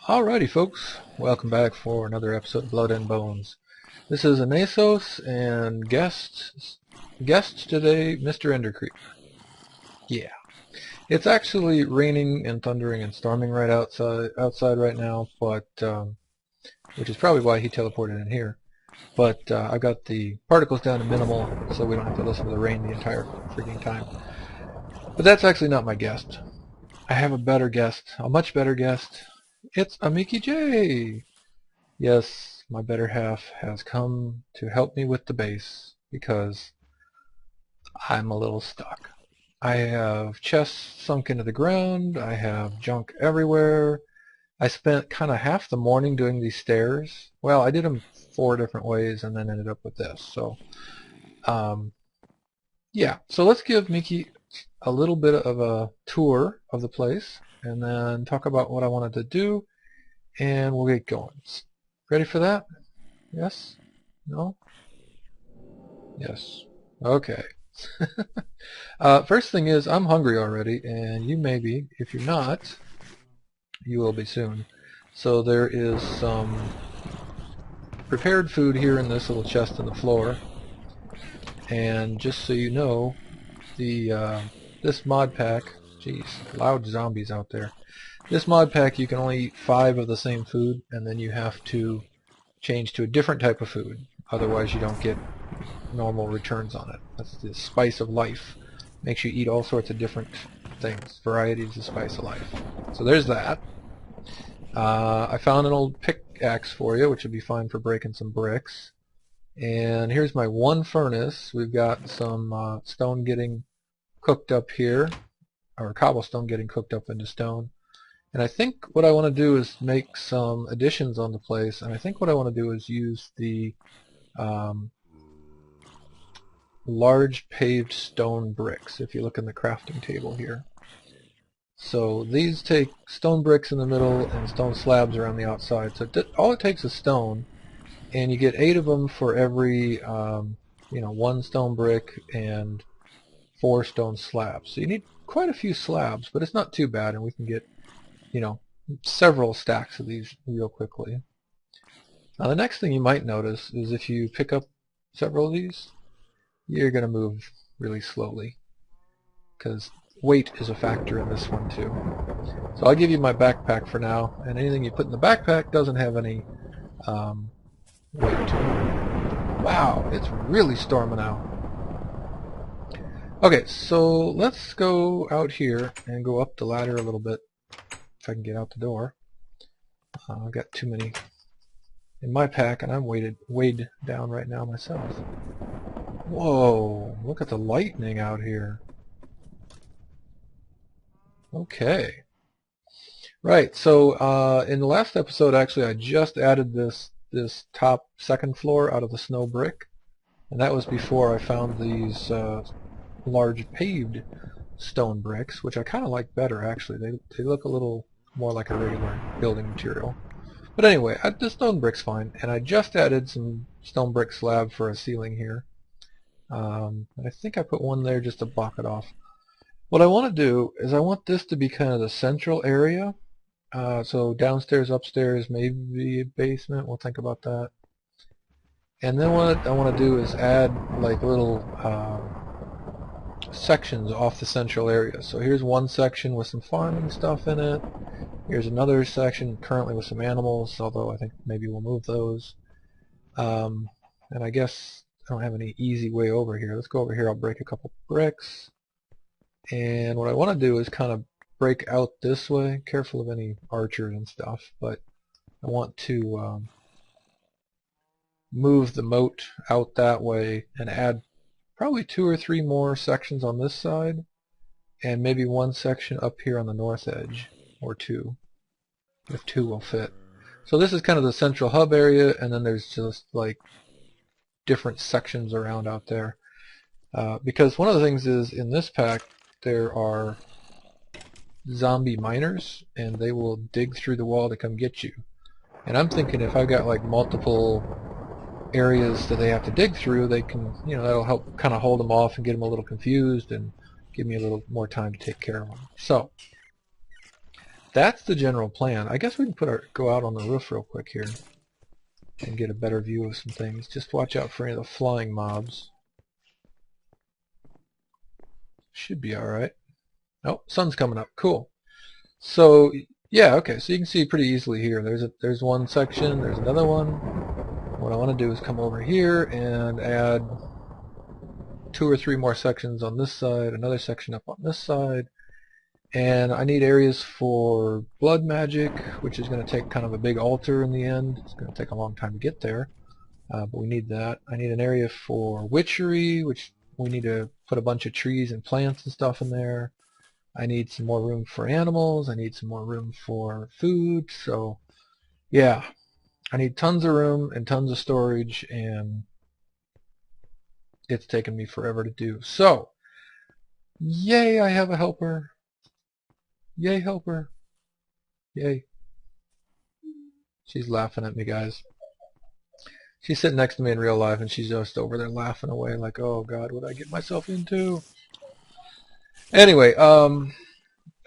Alrighty folks, welcome back for another episode of Blood and Bones. This is Anasos and guest today, Mr. Endercreep. Yeah. It's actually raining and thundering and storming right outside right now, but which is probably why he teleported in here. But I've got the particles down to minimal so we don't have to listen to the rain the entire freaking time. But that's actually not my guest. I have a better guest, a much better guest. It's a mekyj! Yes, my better half has come to help me with the base because I'm a little stuck. I have chests sunk into the ground, I have junk everywhere. I spent kind of half the morning doing these stairs. Well, I did them 4 different ways and then ended up with this. So, yeah. So let's give Miky a little bit of a tour of the place and then talk about what I wanted to do, and we'll get going. Ready for that? Yes? No? Yes. Okay. First thing is, I'm hungry already, and you may be. If you're not, you will be soon. So there is some prepared food here in this little chest on the floor. And just so you know, this mod pack, jeez, loud zombies out there. This mod pack, you can only eat 5 of the same food, and then you have to change to a different type of food. Otherwise, you don't get normal returns on it. That's the spice of life. Makes you eat all sorts of different things. Variety is the spice of life. So there's that. I found an old pickaxe for you, which would be fine for breaking some bricks. And here's my one furnace. We've got some stone getting cooked up here, or cobblestone getting cooked up into stone. And I think what I want to do is make some additions on the place, and I think what I want to do is use the large paved stone bricks, if you look in the crafting table here. So these take stone bricks in the middle and stone slabs around the outside. So all it takes is stone, and you get 8 of them for every 1 stone brick and 4 stone slabs. So you need quite a few slabs, but it's not too bad, and we can get several stacks of these real quickly. Now the next thing you might notice is if you pick up several of these, you're going to move really slowly because weight is a factor in this one too. So I'll give you my backpack for now, and anything you put in the backpack doesn't have any weight to it. Wow, it's really storming out. Okay, so let's go out here and go up the ladder a little bit if I can get out the door. I've got too many in my pack, and I'm weighed down right now myself. Whoa, look at the lightning out here. Okay. Right, so in the last episode, actually, I just added this top second floor out of the snow brick, and that was before I found these large paved stone bricks, which I kind of like better, actually. They look a little more like a regular building material. But anyway, the stone brick's fine, and I just added some stone brick slab for a ceiling here. And I think I put one there just to block it off. What I want to do is I want this to be kind of the central area. So downstairs, upstairs, maybe a basement. We'll think about that. And then what I want to do is add like little sections off the central area. So here's one section with some farming stuff in it. Here's another section currently with some animals, although I think maybe we'll move those. And I guess I don't have any easy way over here. Let's go over here. I'll break a couple bricks. And what I want to do is kind of break out this way. Careful of any archers and stuff, but I want to move the moat out that way and add probably 2 or 3 more sections on this side, and maybe 1 section up here on the north edge, or 2, if 2 will fit. So this is kind of the central hub area, and then there's just like different sections around out there. Because one of the things is, in this pack, there are zombie miners, and they will dig through the wall to come get you. And I'm thinking if I've got like multiple areas that they have to dig through, they can, that'll help kind of hold them off and get them a little confused and give me a little more time to take care of them. So that's the general plan. I guess we can go out on the roof real quick here and get a better view of some things. Just watch out for any of the flying mobs. Should be alright. Oh, sun's coming up. Cool. So, yeah, okay, so you can see pretty easily here. There's one section, there's another one. What I want to do is come over here and add 2 or 3 more sections on this side, another section up on this side. And I need areas for blood magic, which is going to take kind of a big altar in the end. It's going to take a long time to get there, but we need that. I need an area for witchery, which we need to put a bunch of trees and plants and stuff in there. I need some more room for animals. I need some more room for food. So, yeah, I need tons of room and tons of storage, and it's taken me forever to do. So, yay, I have a helper. Yay, helper. Yay. She's laughing at me, guys. She's sitting next to me in real life, and she's just over there laughing away like, oh, God, what did I get myself into? Anyway, oh,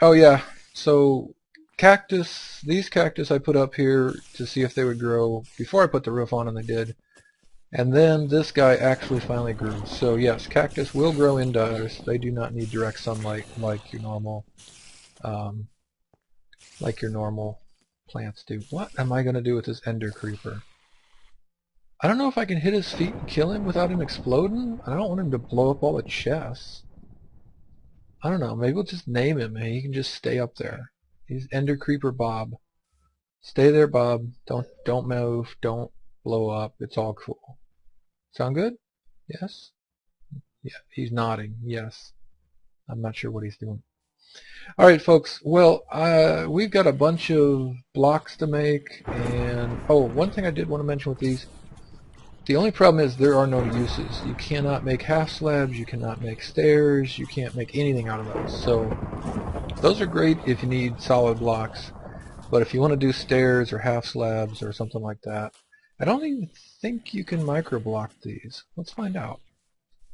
yeah, so cactus, these cactus I put up here to see if they would grow before I put the roof on, and they did. And then this guy actually finally grew. So, yes, cactus will grow indoors. They do not need direct sunlight like your normal plants do. What am I going to do with this ender creeper? I don't know if I can hit his feet and kill him without him exploding. I don't want him to blow up all the chests. I don't know. Maybe we'll just name him and he can just stay up there. He's Ender Creeper Bob. Stay there, Bob. Don't move. Don't blow up. It's all cool. Sound good? Yes? Yeah, he's nodding. Yes. I'm not sure what he's doing. Alright, folks. Well, we've got a bunch of blocks to make, and oh, one thing I did want to mention with these, the only problem is there are no uses. You cannot make half slabs, you cannot make stairs, you can't make anything out of those. So those are great if you need solid blocks, but if you want to do stairs or half slabs or something like that, I don't even think you can micro block these. Let's find out.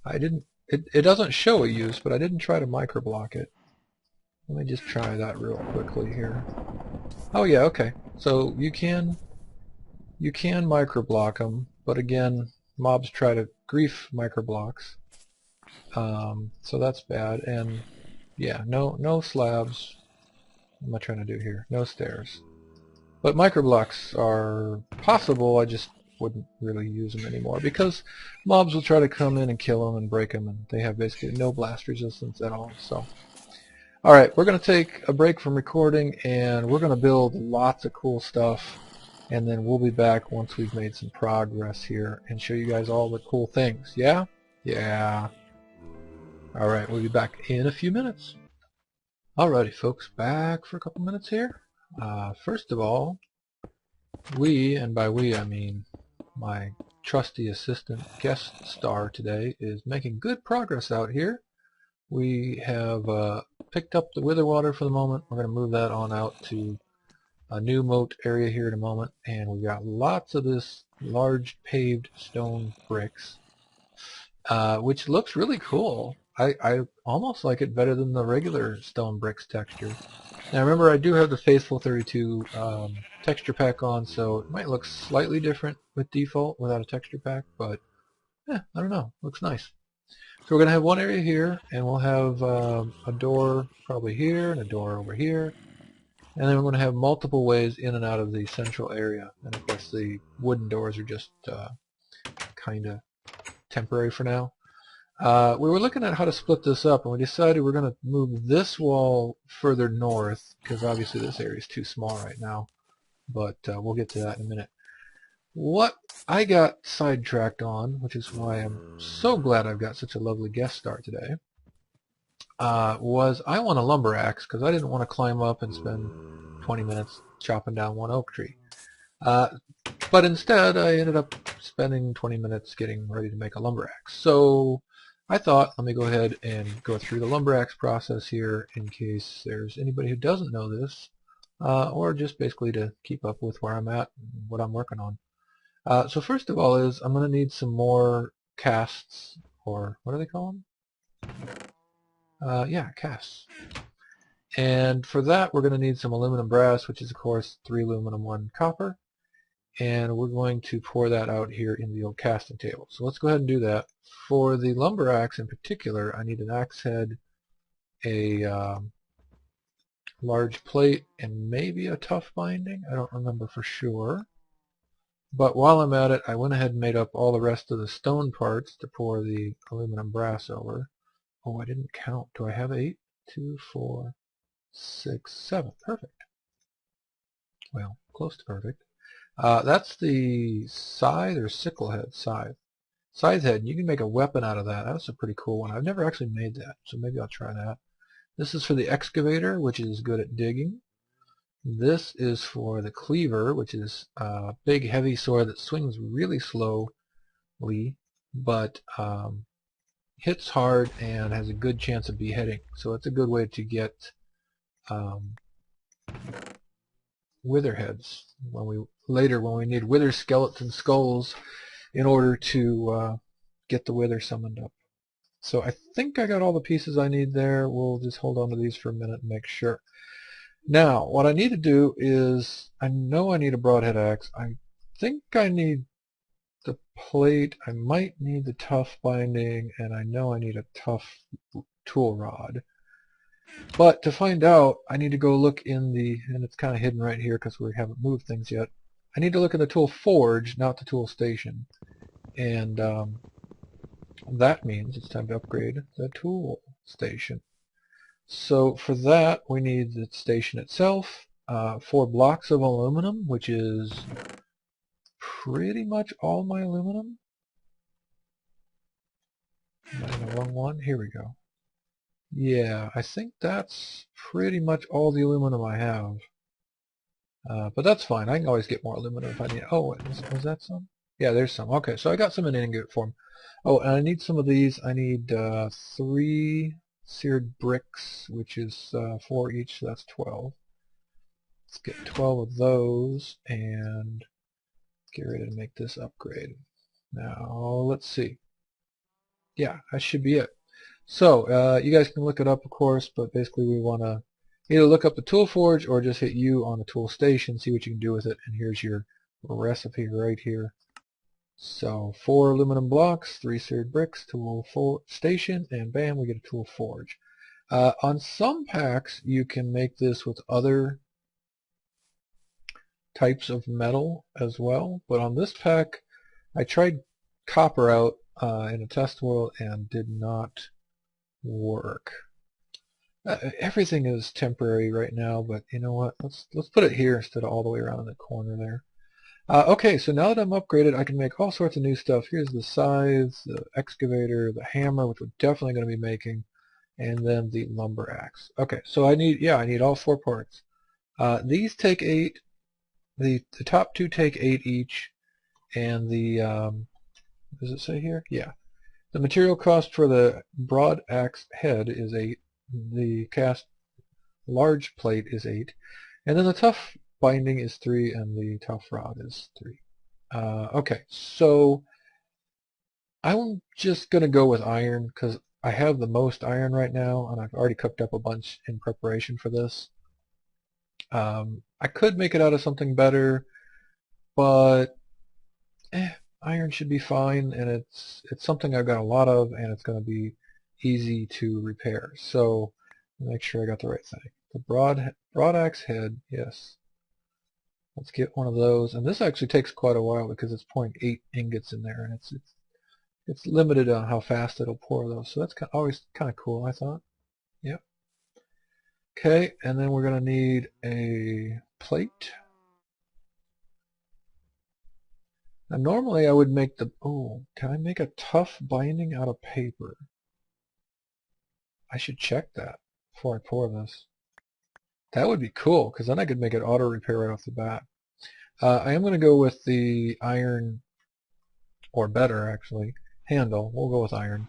It doesn't show a use, but I didn't try to micro block it. Let me just try that real quickly here. Oh yeah, okay. So you can micro block them, but again, mobs try to grief micro blocks. So that's bad. And yeah, no slabs. What am I trying to do here? No stairs. But micro blocks are possible. I just wouldn't really use them anymore because mobs will try to come in and kill them and break them, and they have basically no blast resistance at all. So. Alright, we're going to take a break from recording, and we're going to build lots of cool stuff, and then we'll be back once we've made some progress here and show you guys all the cool things. Yeah? Yeah. Alright, we'll be back in a few minutes. Alrighty, folks, back for a couple minutes here. First of all, and by we I mean my trusty assistant guest star today, is making good progress out here. We have picked up the wither water for the moment. We're going to move that on out to a new moat area here in a moment, and we've got lots of this large paved stone bricks, which looks really cool. I almost like it better than the regular stone bricks texture. Now remember, I do have the Faithful 32 texture pack on, so it might look slightly different with default without a texture pack, but I don't know, looks nice. So we're going to have one area here, and we'll have a door probably here, and a door over here. And then we're going to have multiple ways in and out of the central area. And of course the wooden doors are just kind of temporary for now. We were looking at how to split this up, and we decided we're going to move this wall further north, because obviously this area is too small right now. But we'll get to that in a minute. What I got sidetracked on, which is why I'm so glad I've got such a lovely guest star today, was I want a lumber axe because I didn't want to climb up and spend 20 minutes chopping down one oak tree. But instead I ended up spending 20 minutes getting ready to make a lumber axe. So I thought, let me go ahead and go through the lumber axe process here in case there's anybody who doesn't know this, or just basically to keep up with where I'm at and what I'm working on. So first of all I'm going to need some more casts, or what do they call them? Yeah, casts. And for that, we're going to need some aluminum brass, which is, of course, 3 aluminum, 1 copper. And we're going to pour that out here in the old casting table. So let's go ahead and do that. For the lumber axe in particular, I need an axe head, a large plate, and maybe a tough binding. I don't remember for sure. But while I'm at it, I went ahead and made up all the rest of the stone parts to pour the aluminum brass over. Oh, I didn't count. Do I have 8? 2, 4, 6, 7. Perfect. Well, close to perfect. That's the scythe or sickle head scythe. Scythe head, you can make a weapon out of that. That's a pretty cool one. I've never actually made that, so maybe I'll try that. This is for the excavator, which is good at digging. This is for the cleaver, which is a big heavy sword that swings really slowly, but hits hard and has a good chance of beheading. So it's a good way to get wither heads when we need wither skeleton skulls in order to get the wither summoned up. So I think I got all the pieces I need there. We'll just hold on to these for a minute and make sure. Now, what I need to do is, I know I need a broadhead axe. I think I need the plate. I might need the tough binding, and I know I need a tough tool rod. But to find out, I need to go look in the, and it's kind of hidden right here because we haven't moved things yet. I need to look in the tool forge, not the tool station. And that means it's time to upgrade the tool station. So for that, we need the station itself, 4 blocks of aluminum, which is pretty much all my aluminum. Am I in the wrong one? Here we go. Yeah, I think that's pretty much all the aluminum I have. But that's fine. I can always get more aluminum if I need. Oh, was that some? Yeah, there's some. Okay, so I got some in ingot form. Oh, and I need some of these. I need 3 seared bricks, which is 4 each, so that's 12. Let's get 12 of those and get ready to make this upgrade. Now, let's see. Yeah, that should be it. So, you guys can look it up, of course, but basically we want to either look up the tool forge or just hit U on the tool station, see what you can do with it, and here's your recipe right here. So 4 aluminum blocks, 3 seared bricks, tool station, and bam, we get a tool forge. On some packs, you can make this with other types of metal as well, but on this pack, I tried copper out in a test world and did not work. Everything is temporary right now, but you know what? Let's put it here instead of all the way around in the corner there. Okay, so now that I'm upgraded, I can make all sorts of new stuff. Here's the scythe, the excavator, the hammer, which we're definitely going to be making, and then the lumber axe. Okay, so I need all 4 parts. These take 8. The top 2 take 8 each, and the does it say here? Yeah. The material cost for the broad axe head is 8. The cast large plate is 8, and then the tough binding is 3, and the tough rod is 3. Okay, so I'm just going to go with iron because I have the most iron right now, and I've already cooked up a bunch in preparation for this. I could make it out of something better, but iron should be fine, and it's something I've got a lot of, and it's going to be easy to repair. So make sure I got the right thing. The broad axe head, yes. Let's get one of those, and this actually takes quite a while because it's pouring 8 ingots in there, and it's limited on how fast it'll pour those. So that's always kind of cool, I thought. Yep. Okay, and then we're going to need a plate. Now normally I would make the, oh, can I make a tough binding out of paper? I should check that before I pour this. That would be cool, because then I could make it auto repair right off the bat. I am going to go with the iron, or better actually, handle. We'll go with iron.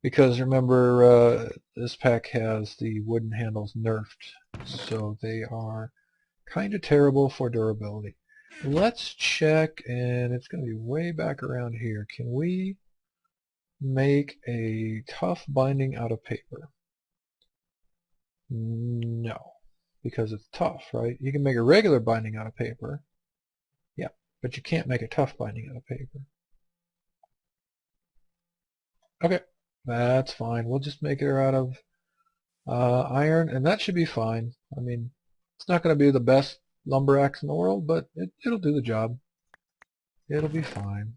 Because remember, this pack has the wooden handles nerfed, so they are kind of terrible for durability. Let's check, and it's going to be way back around here. Can we make a tough binding out of paper? No, because it's tough, right? You can make a regular binding out of paper. Yeah, but you can't make a tough binding out of paper. Okay, that's fine. We'll just make it out of iron, and that should be fine. I mean, it's not going to be the best lumber axe in the world, but it'll do the job. It'll be fine.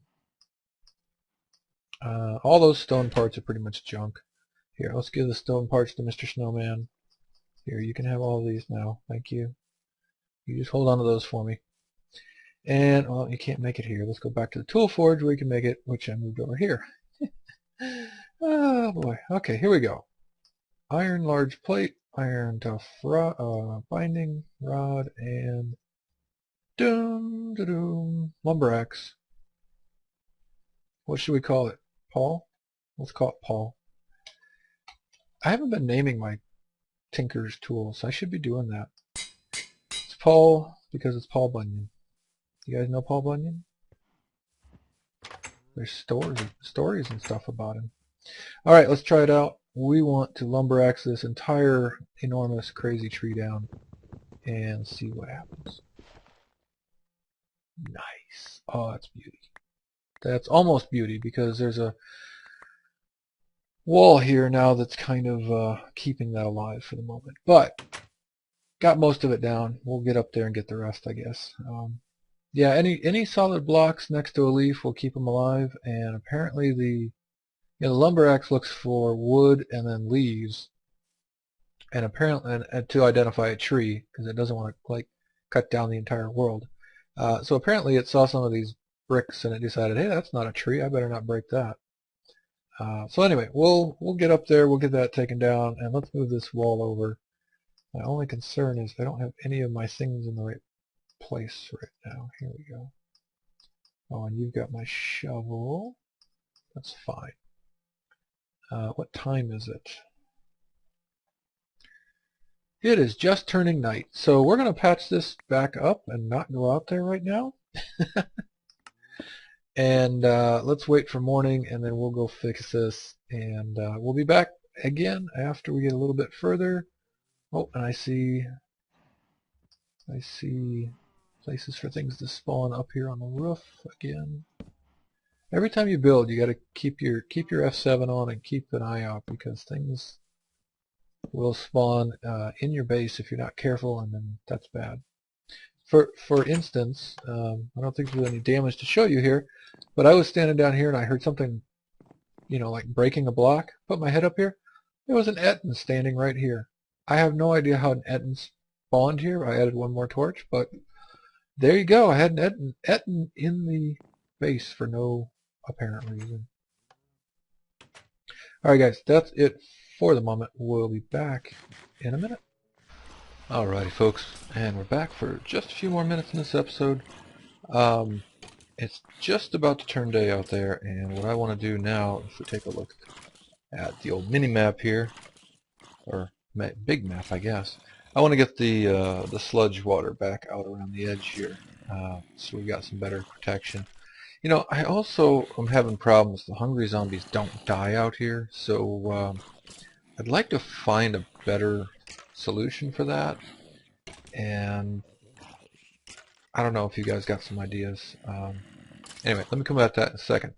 All those stone parts are pretty much junk. Here, let's give the stone parts to Mr. Snowman. Here, you can have all of these now. Thank you. You just hold on to those for me. And, well, you can't make it here. Let's go back to the tool forge where you can make it, which I moved over here. Oh, boy. Okay, here we go. Iron large plate, iron tough binding rod, and lumber axe. What should we call it? Paul? Let's call it Paul. I haven't been naming my tinker's tools. I should be doing that. It's Paul because it's Paul Bunyan. You guys know Paul Bunyan? There's stories and stuff about him. Alright, let's try it out. We want to lumber axe this entire enormous crazy tree down and see what happens. Nice. Oh, that's beauty. That's almost beauty because there's a wall here now that's kind of keeping that alive for the moment. But got most of it down. We'll get up there and get the rest, I guess. Yeah, any solid blocks next to a leaf will keep them alive. And apparently the lumber axe looks for wood and then leaves, and apparently to identify a tree because it doesn't want to like cut down the entire world. So apparently it saw some of these bricks and it decided, hey, that's not a tree. I better not break that. So anyway, we'll get up there. We'll get that taken down, and let's move this wall over. My only concern is I don't have any of my things in the right place right now. Here we go. Oh, and you've got my shovel. That's fine. What time is it? It is just turning night, so we're going to patch this back up and not go out there right now. And let's wait for morning, and then we'll go fix this, and we'll be back again after we get a little bit further. Oh, and I see places for things to spawn up here on the roof again. Every time you build, you got to keep your F7 on and keep an eye out because things will spawn in your base if you're not careful, and then that's bad. For instance, I don't think there's any damage to show you here, but I was standing down here and I heard something, like breaking a block. Put my head up here. There was an Etten standing right here. I have no idea how an Etten spawned here. I added one more torch, but there you go. I had an Etten in the base for no apparent reason. Alright guys, that's it for the moment. We'll be back in a minute. Alrighty folks, and we're back for just a few more minutes in this episode. It's just about to turn day out there, and what I want to do now, if we take a look at the old mini-map here, or big map I guess, I want to get the sludge water back out around the edge here, so we got some better protection. I also am having problems. The hungry zombies don't die out here, so I'd like to find a better solution for that, and I don't know if you guys got some ideas. Anyway, let me come back to that in a second.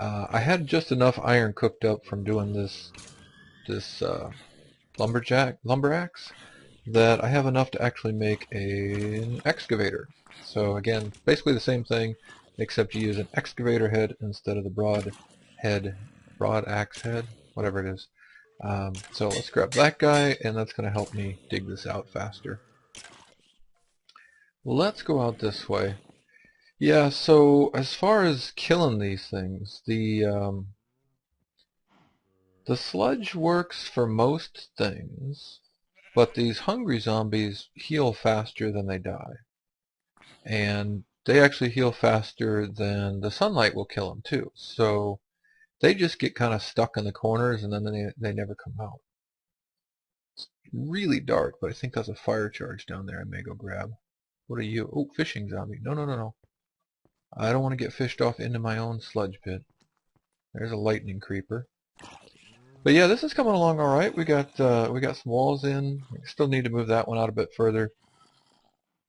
I had just enough iron cooked up from doing this lumber axe that I have enough to actually make an excavator. So again, basically the same thing, except you use an excavator head instead of the broad axe head, whatever it is. So let's grab that guy, and that's going to help me dig this out faster. Let's go out this way. Yeah, so as far as killing these things, the sludge works for most things, but these hungry zombies heal faster than they die. And they actually heal faster than the sunlight will kill them too. So they just get kind of stuck in the corners, and then they never come out. It's really dark, but I think that's a fire charge down there I may go grab. What are you? Oh, fishing zombie. No, no, no, no. I don't want to get fished off into my own sludge pit. There's a lightning creeper. But yeah, this is coming along all right. We got some walls in. We still need to move that one out a bit further.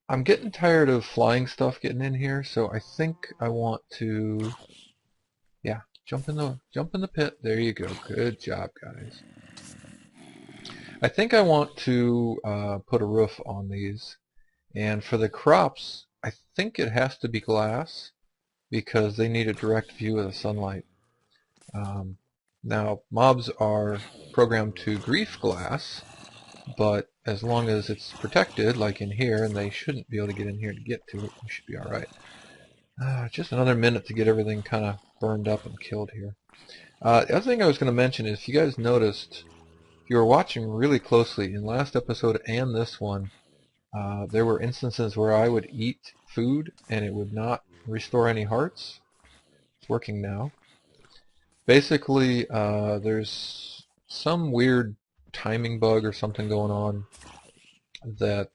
I'm getting tired of flying stuff getting in here, so I think I want to, yeah, jump in the pit. There you go. Good job, guys. I think I want to put a roof on these, and for the crops, I think it has to be glass because they need a direct view of the sunlight. Now, mobs are programmed to grief glass, but as long as it's protected, like in here, and they shouldn't be able to get in here to get to it, we should be alright. Just another minute to get everything kind of burned up and killed here. The other thing I was going to mention is, if you guys noticed, if you were watching really closely, in last episode and this one, there were instances where I would eat food and it would not restore any hearts. It's working now. Basically, there's some weird timing bug or something going on that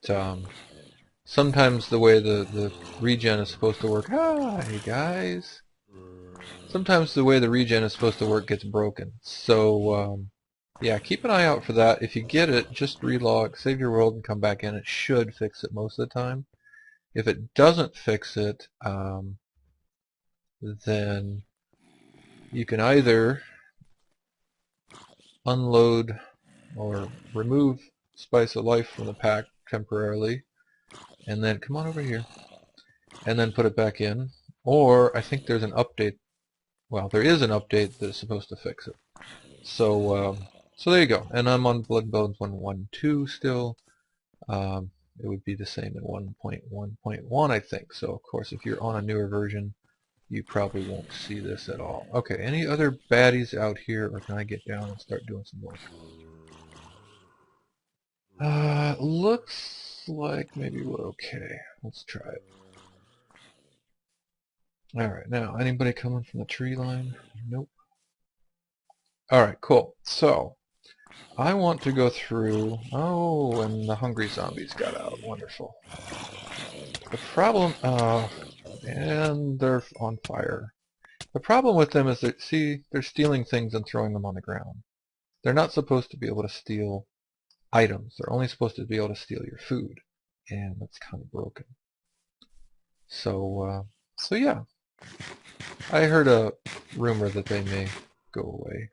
sometimes the way the regen is supposed to work, hi guys, sometimes the way the regen is supposed to work gets broken. So yeah, keep an eye out for that. If you get it, just relog, save your world, and come back in. It should fix it most of the time. If it doesn't fix it, then you can either unload or remove Spice of Life from the pack temporarily, and then come on over here, and then put it back in. Or I think there's an update. Well, there is an update that is supposed to fix it. So so there you go. And I'm on Blood Bones 1.1.2 still. It would be the same in 1.1.1, I think. So of course, if you're on a newer version, you probably won't see this at all. Okay, any other baddies out here, or can I get down and start doing some work? Looks like maybe we're okay. Let's try it. Alright, now, anybody coming from the tree line? Nope. Alright, cool. So, I want to go through... Oh, and the hungry zombies got out. Wonderful. The problem... and they're on fire. The problem with them is that, see, they're stealing things and throwing them on the ground. They're not supposed to be able to steal items. They're only supposed to be able to steal your food. And that's kind of broken. So yeah. I heard a rumor that they may go away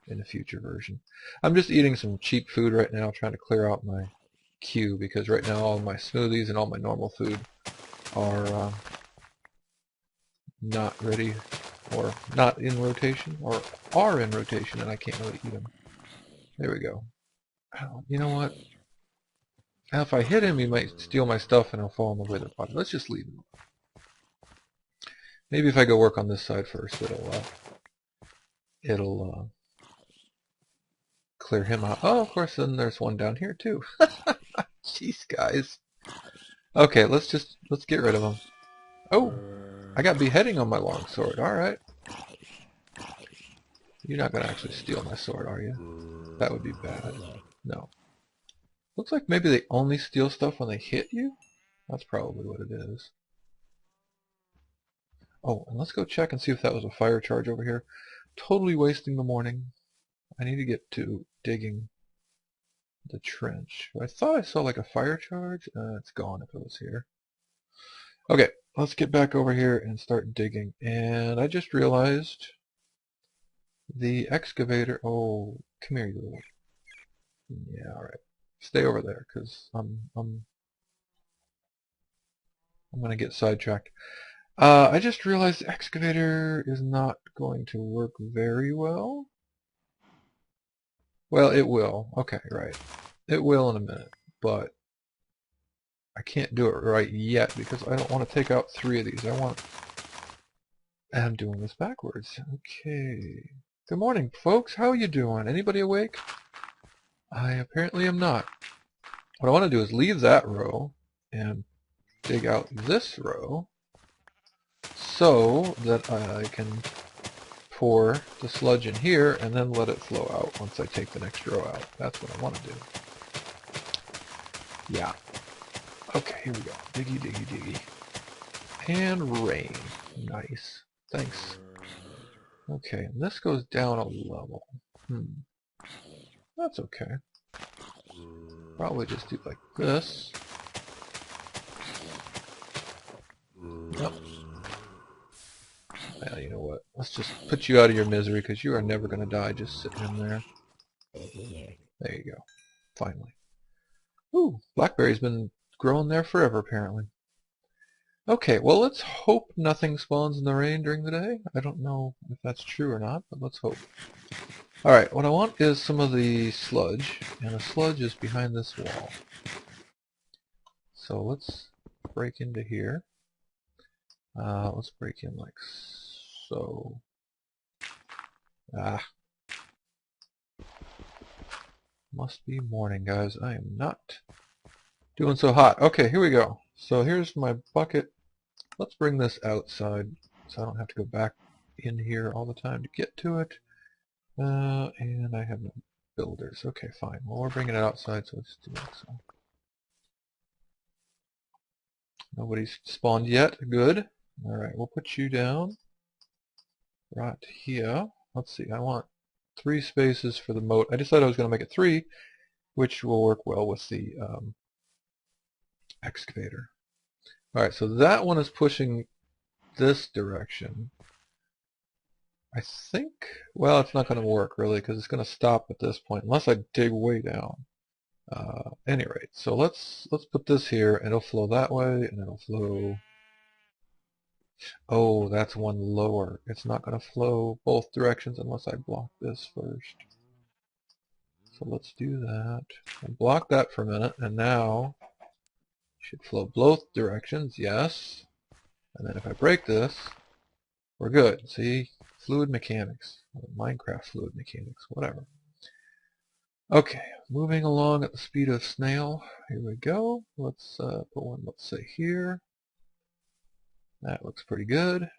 in a future version. I'm just eating some cheap food right now, trying to clear out my queue, because right now all my smoothies and all my normal food are not ready, or not in rotation, or are in rotation, and I can't really eat them. There we go. Oh, you know what? Now if I hit him, he might steal my stuff and I'll fall in the wither body. Let's just leave him. Maybe if I go work on this side first, it'll clear him out. Oh, of course, then there's one down here too. Jeez, guys. Okay, let's get rid of him. Oh, I got beheading on my longsword. All right. You're not gonna actually steal my sword, are you? That would be bad. No. Looks like maybe they only steal stuff when they hit you. That's probably what it is. Oh, and let's go check and see if that was a fire charge over here. Totally wasting the morning. I need to get to digging the trench. I thought I saw like a fire charge. It's gone if it was here. Okay, let's get back over here and start digging. And I just realized the excavator. Oh, come here, you little. Yeah, all right. Stay over there, because I'm gonna get sidetracked. I just realized the excavator is not going to work very well. Well, it will. Okay, right. It will in a minute, but I can't do it right yet because I don't want to take out 3 of these. I'm doing this backwards. Okay. Good morning, folks. How are you doing? Anybody awake? I apparently am not. What I want to do is leave that row and dig out this row so that I can pour the sludge in here and then let it flow out once I take the next row out. That's what I want to do. Yeah. Okay, here we go. Diggy, diggy, diggy. And rain. Nice. Thanks. Okay, and this goes down a level. That's okay. Probably just do like this. Yep. Well, you know what? Let's just put you out of your misery because you are never going to die just sitting in there. There you go. Finally. Ooh, blackberry's been growing there forever apparently. Okay, well let's hope nothing spawns in the rain during the day. I don't know if that's true or not, but let's hope. Alright, what I want is some of the sludge, and the sludge is behind this wall. So let's break into here. Let's break in like so. Ah. Must be morning, guys. I am not doing so hot. Okay, here we go. So here's my bucket. Let's bring this outside so I don't have to go back in here all the time to get to it. And I have no builders. Okay, fine. Well, we're bringing it outside, so let's do like so. Nobody's spawned yet. Good. Alright, we'll put you down right here. Let's see, I want 3 spaces for the moat. I decided I was going to make it 3, which will work well with the excavator. Alright, so that one is pushing this direction. I think, well, it's not going to work really because it's going to stop at this point unless I dig way down. Any rate, so let's put this here, and it'll flow that way, and it'll flow. Oh, that's one lower. It's not going to flow both directions unless I block this first. So let's do that. I'll block that for a minute, and now it should flow both directions. Yes. And then if I break this, we're good. See, fluid mechanics, Minecraft fluid mechanics, whatever. Okay, moving along at the speed of snail. Here we go. Let's put one, let's say here. That looks pretty good.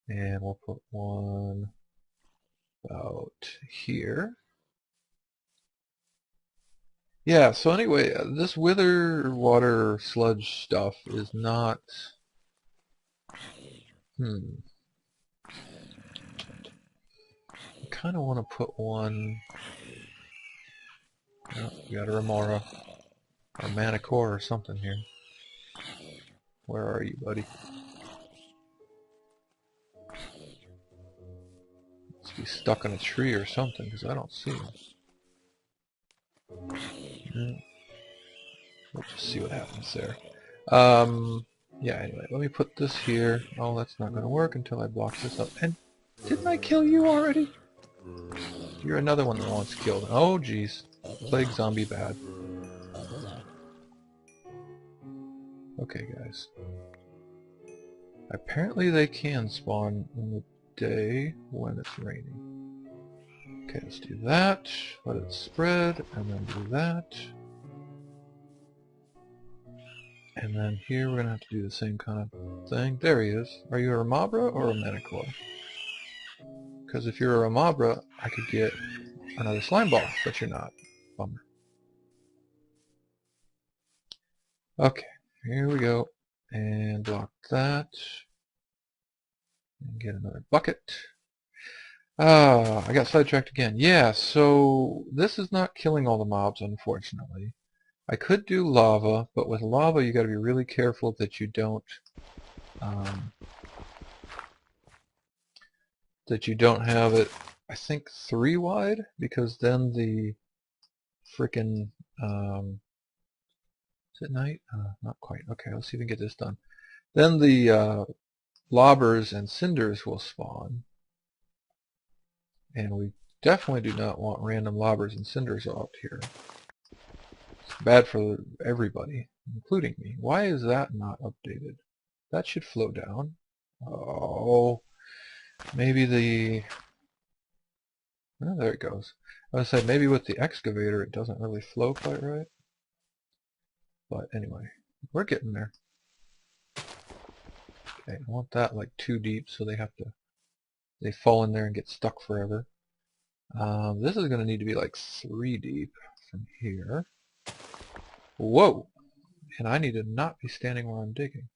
And we'll put one about here. Yeah, so anyway, this wither water sludge stuff is not... I kind of want to put one... Oh, we got a remora, or manicore or something here. Where are you, buddy? Must be stuck in a tree or something, because I don't see him. We'll just see what happens there. Yeah, anyway, let me put this here. Oh, that's not going to work until I block this up. And didn't I kill you already? You're another one that wants killed. Oh, jeez. Plague zombie bad. Okay, guys. Apparently they can spawn in the day when it's raining. Okay, let's do that. Let it spread, and then do that. And then here we're going to have to do the same kind of thing. There he is. Are you a Ramabra or a Manicore? Because if you're a Ramabra, I could get another slime ball, but you're not. Bummer. Okay, here we go. And block that. And get another bucket. I got sidetracked again. Yeah, so this is not killing all the mobs, unfortunately. I could do lava, but with lava you got to be really careful that you don't have it, I think, 3 wide, because then the frickin' is it night? Not quite. Okay, let's see if we can get this done. Then the lobbers and cinders will spawn, and we definitely do not want random lobbers and cinders out here. It's bad for everybody, including me. Why is that not updated? That should flow down. Oh, maybe the... Oh, there it goes. I was saying maybe with the excavator it doesn't really flow quite right. But anyway, we're getting there. Okay, I want that like too deep so they fall in there and get stuck forever. This is going to need to be like 3 deep from here. Whoa! And I need to not be standing where I'm digging.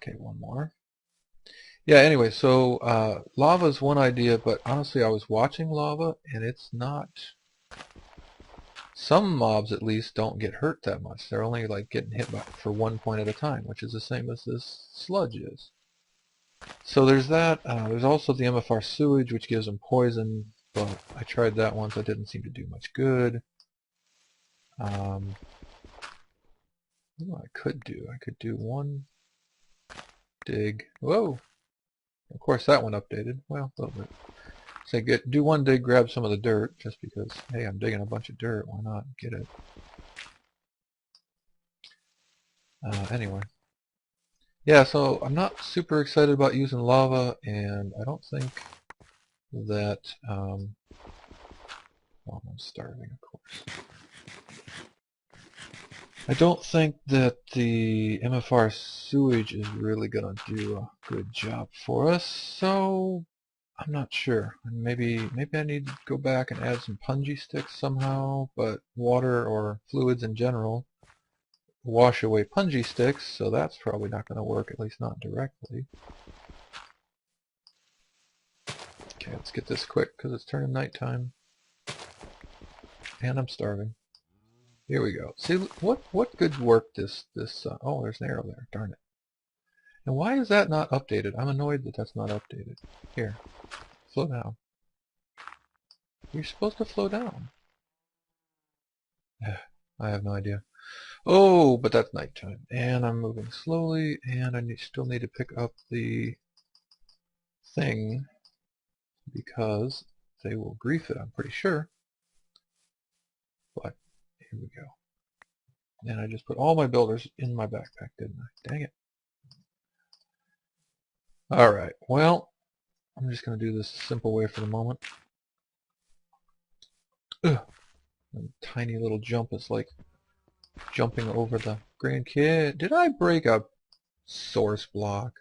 Okay, one more. Yeah, anyway, so lava is one idea, but honestly I was watching lava and it's not, some mobs at least don't get hurt that much. They're only like getting hit by, for 1 point at a time, which is the same as this sludge is. So there's that. There's also the MFR sewage, which gives them poison, but I tried that once. That didn't seem to do much good. What I could do? I could do one dig. Whoa! Of course that one updated. Well, a little bit. So do one dig, grab some of the dirt, just because, hey, I'm digging a bunch of dirt. Why not get it? Anyway. Yeah, so I'm not super excited about using lava, and I don't think that, well, I'm starving, of course. I don't think that the MFR sewage is really going to do a good job for us, so I'm not sure. Maybe I need to go back and add some punji sticks somehow, but water or fluids in general wash away punji sticks, so that's probably not going to work, at least not directly. Okay, let's get this quick because it's turning nighttime. And I'm starving. Here we go. See, what good work this, oh, there's an arrow there. Darn it. And why is that not updated? I'm annoyed that that's not updated. Here, flow down. You're supposed to flow down. I have no idea. Oh, but that's nighttime. And I'm moving slowly, and I still need to pick up the thing because they will grief it, I'm pretty sure. But here we go. And I just put all my builders in my backpack, didn't I? Dang it. Alright, well, I'm just going to do this the simple way for the moment. Ugh. A tiny little jump is like jumping over the Grand Kid. Did I break a source block?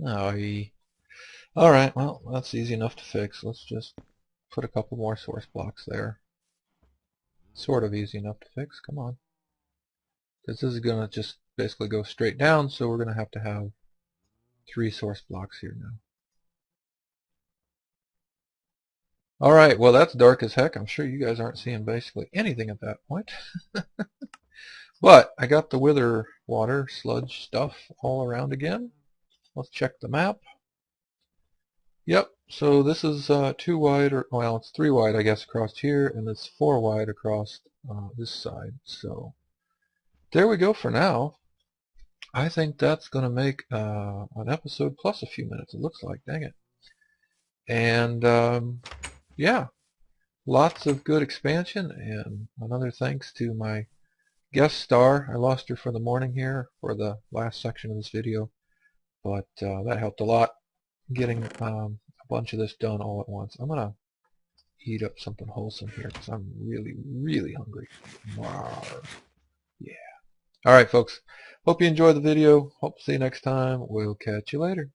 Oh, alright, well, that's easy enough to fix. Let's just put a couple more source blocks there. Sort of easy enough to fix, come on. Because this is going to just basically go straight down, so we're going to have 3 source blocks here now. Alright, well that's dark as heck. I'm sure you guys aren't seeing basically anything at that point. But I got the wither water, sludge stuff all around again. Let's check the map. Yep, so this is 2 wide, or well, it's 3 wide I guess across here, and it's 4 wide across this side. So there we go for now. I think that's going to make an episode plus a few minutes, it looks like. Dang it. And yeah, lots of good expansion, and another thanks to my guest star. I lost her for the morning here for the last section of this video, but that helped a lot getting a bunch of this done all at once. I'm going to eat up something wholesome here because I'm really, really hungry. Yeah. Alright folks, hope you enjoyed the video. Hope to see you next time. We'll catch you later.